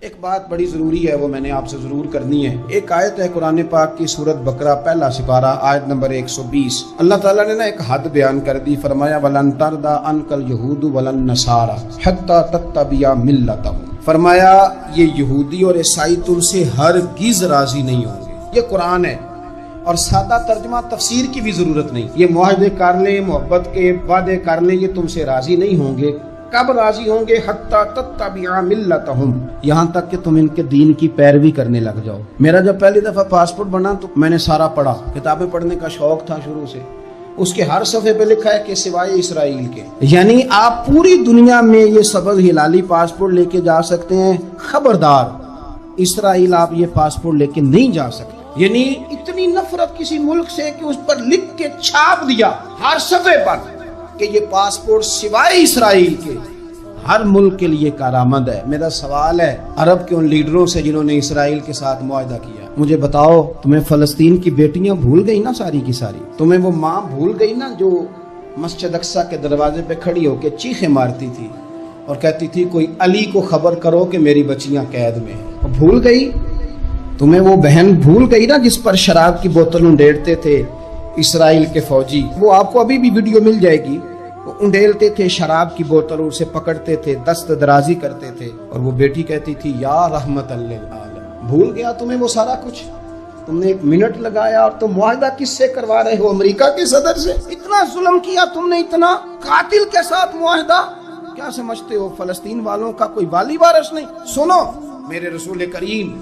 ایک بات بڑی ضروری ہے، وہ میں نے آپ سے ضرور کرنی ہے۔ ایک آیت ہے قرآن پاک کی سورت بقرہ پہلا سپارہ آیت نمبر 120۔ اللہ تعالیٰ نے ایک حد بیان کر دی، فرمایا وَلَن تَرْضَىٰ عَنْكَ الْيَهُودُ وَلَا النَّصَارَىٰ حَتَّىٰ تَتَّبِعَ مِلَّتَهُمْ۔ فرمایا یہ یہودی اور عیسائی تم سے ہرگز راضی نہیں ہوں گے۔ یہ قرآن ہے اور سادہ ترجمہ تفسیر کی بھی ضرورت نہیں۔ یہ معاہدے کر لیں، محبت کے وعدے کر لیں، یہ تم سے راضی نہیں ہوں گے۔ کب راضی ہوں گے؟ حتی تتبع ملتہم، یہاں تک کہ تم ان کے دین کی پیروی کرنے لگ جاؤ۔ میرا جب پہلی دفعہ پاسپورٹ بنا تو میں نے سارا پڑھا، کتابیں پڑھنے کا شوق تھا شروع سے۔ اس کے ہر صفحے پہ لکھا ہے کہ سوائے اسرائیل کے، یعنی آپ پوری دنیا میں یہ سبز ہلالی پاسپورٹ لے کے جا سکتے ہیں، خبردار اسرائیل آپ یہ پاسپورٹ لے کے نہیں جا سکتے۔ یعنی اتنی نفرت کسی ملک سے کہ اس پر لکھ کے چھاپ دیا ہر صفحے پر کہ یہ پاسپورٹ سوائے اسرائیل کے ہر ملک کے لیے کارآمد ہے۔ میرا سوال ہے عرب کے ان لیڈروں سے جنہوں نے اسرائیل کے ساتھ معاہدہ کیا، مجھے بتاؤ تمہیں فلسطین کی بیٹیاں بھول گئی نا ساری کی ساری؟ تمہیں وہ ماں بھول گئی نا جو مسجد اقصی کے دروازے پہ کھڑی ہو کے چیخیں مارتی تھی اور کہتی تھی کوئی علی کو خبر کرو کہ میری بچیاں قید میں ہیں؟ بھول گئی؟ تمہیں وہ بہن بھول گئی نا جس پر شراب کی بوتل انڈیلتے تھے اسرائیل کے فوجی؟ وہ آپ کو ابھی بھی ویڈیو مل جائے گی۔ وہ انڈیلتے تھے شراب کی بوتل، اسے پکڑتے تھے، دست درازی کرتے تھے، اور وہ بیٹی کہتی تھی یا رحمت للعالم۔ بھول گیا تمہیں وہ سارا کچھ؟ تم نے ایک منٹ لگایا اور تم معاہدہ کس سے کروا رہے ہو؟ امریکہ کے صدر سے؟ اتنا ظلم کیا تم نے، اتنا قاتل کے ساتھ معاہدہ؟ کیا سمجھتے ہو فلسطین والوں کا کوئی والی وارث نہیں؟ سنو، میرے رسول کریم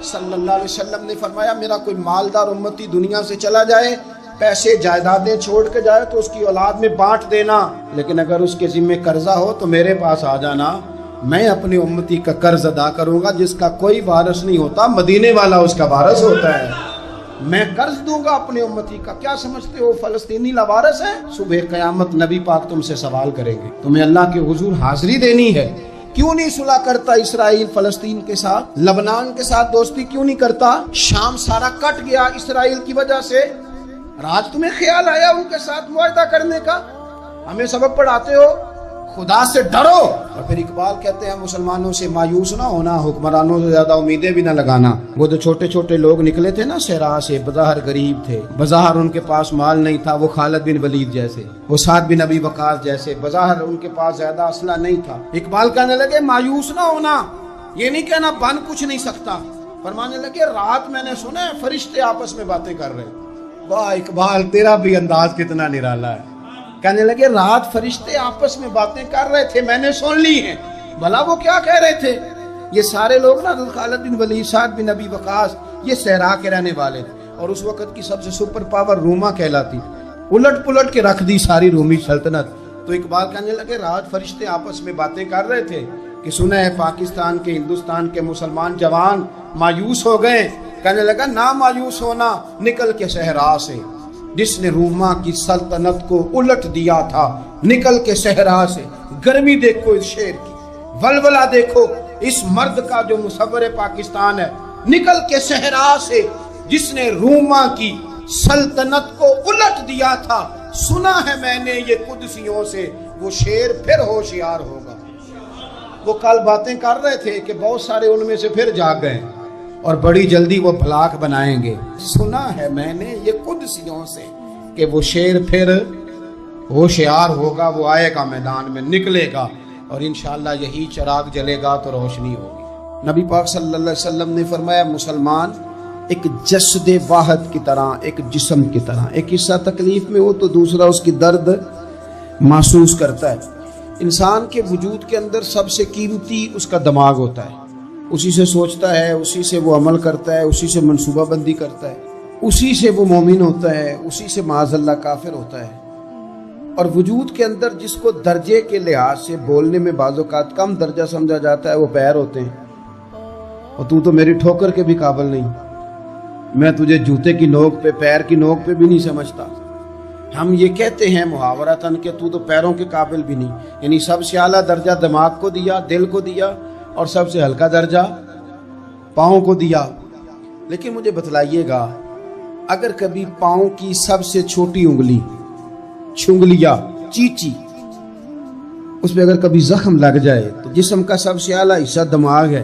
صلی اللہ علیہ وسلم نے فرمایا میرا کوئی مالدار امتی دنیا سے چلا جائے، پیسے جائیدادیں چھوڑ کے جائے تو اس کی اولاد میں بانٹ دینا، لیکن اگر اس کے ذمہ قرضہ ہو تو میرے پاس آ جانا، میں اپنے امتی کا قرض ادا کروں گا۔ جس کا کوئی وارث نہیں ہوتا مدینے والا اس کا وارث ہوتا ہے، میں قرض دوں گا اپنے امتی کا۔ کیا سمجھتے ہو فلسطینی لاوارث ہیں؟ صبح قیامت نبی پاک تم سے سوال کریں گے، تمہیں اللہ کے حضور حاضری دینی ہے۔ کیوں نہیں صلح کرتا اسرائیل فلسطین کے ساتھ؟ لبنان کے ساتھ دوستی کیوں نہیں کرتا؟ شام سارا کٹ گیا اسرائیل کی وجہ سے، آج تمہیں خیال آیا ان کے ساتھ معاہدہ کرنے کا؟ ہمیں سبق پڑھاتے ہو، خدا سے ڈرو۔ اور پھر اقبال کہتے ہیں مسلمانوں سے مایوس نہ ہونا، حکمرانوں سے زیادہ امیدیں بھی نہ لگانا۔ وہ جو چھوٹے چھوٹے لوگ نکلے تھے نا صحرا سے، بظاہر غریب تھے، بظاہر ان کے پاس مال نہیں تھا، وہ خالد بن ولید جیسے، وہ سعد بن ابی وقاص جیسے، بظاہر ان کے پاس زیادہ اسلحہ نہیں تھا۔ اقبال کہنے لگے مایوس نہ ہونا، یہ نہیں کہنا بن کچھ نہیں سکتا، فرمانے لگے رات میں نے سنا ہے فرشتے آپس میں باتیں کر رہے۔ واہ اقبال، تیرا بھی انداز کتنا نرالا ہے۔ کہنے لگے رات فرشتے آپس میں باتیں کر رہے تھے، میں نے سن لی ہیں۔ بھلا وہ کیا کہہ رہے تھے؟ یہ سارے لوگ نا خالد بن ولید، سعد بن ابی وقاص، یہ صحرا کے رہنے والے تھے، اور اس وقت کی سب سے سپر پاور روما کہلاتی تھی، الٹ پلٹ کے رکھ دی ساری رومی سلطنت۔ تو اقبال کہنے لگے رات فرشتے آپس میں باتیں کر رہے تھے کہ سنا ہے پاکستان کے، ہندوستان کے مسلمان جوان مایوس ہو گئے۔ کہنے لگا نہ مایوس ہونا، نکل کے صحرا سے، جس نے روما کی سلطنت کو الٹ دیا تھا، نکل کے صحرا سے۔ گرمی دیکھو اس شیر کی، ولولہ دیکھو اس مرد کا جو مصور پاکستان ہے، نکل کے صحرا سے جس نے روما کی سلطنت کو الٹ دیا تھا، سنا ہے میں نے یہ قدسیوں سے، وہ شیر پھر ہوشیار ہوگا۔ وہ کل باتیں کر رہے تھے کہ بہت سارے ان میں سے پھر جاگ گئے اور بڑی جلدی وہ بلاک بنائیں گے۔ سنا ہے میں نے یہ قدسیوں سے کہ وہ شیر پھر ہوشیار ہوگا، وہ آئے گا میدان میں، نکلے گا، اور انشاءاللہ یہی چراغ جلے گا تو روشنی ہوگی۔ نبی پاک صلی اللہ علیہ وسلم نے فرمایا مسلمان ایک جسد واحد کی طرح، ایک جسم کی طرح، ایک حصہ تکلیف میں ہو تو دوسرا اس کی درد محسوس کرتا ہے۔ انسان کے وجود کے اندر سب سے قیمتی اس کا دماغ ہوتا ہے، اسی سے سوچتا ہے، اسی سے وہ عمل کرتا ہے، اسی سے منصوبہ بندی کرتا ہے، اسی سے وہ مومن ہوتا ہے، اسی سے معاذ اللہ کافر ہوتا ہے۔ اور وجود کے اندر جس کو درجے کے لحاظ سے بولنے میں بعض اوقات کم درجہ سمجھا جاتا ہے وہ پیر ہوتے ہیں، اور تو میری ٹھوکر کے بھی قابل نہیں، میں تجھے جوتے کی نوک پہ، پیر کی نوک پہ بھی نہیں سمجھتا۔ ہم یہ کہتے ہیں محاورتاً کہ تو پیروں کے قابل بھی نہیں، یعنی سب سے اعلیٰ درجہ دماغ کو دیا، دل کو دیا، اور سب سے ہلکا درجہ پاؤں کو دیا۔ لیکن مجھے بتلائیے گا اگر کبھی پاؤں کی سب سے چھوٹی انگلی، چھنگلیا، چیچی، اس پہ اگر کبھی زخم لگ جائے تو جسم کا سب سے اعلیٰ حصہ دماغ ہے،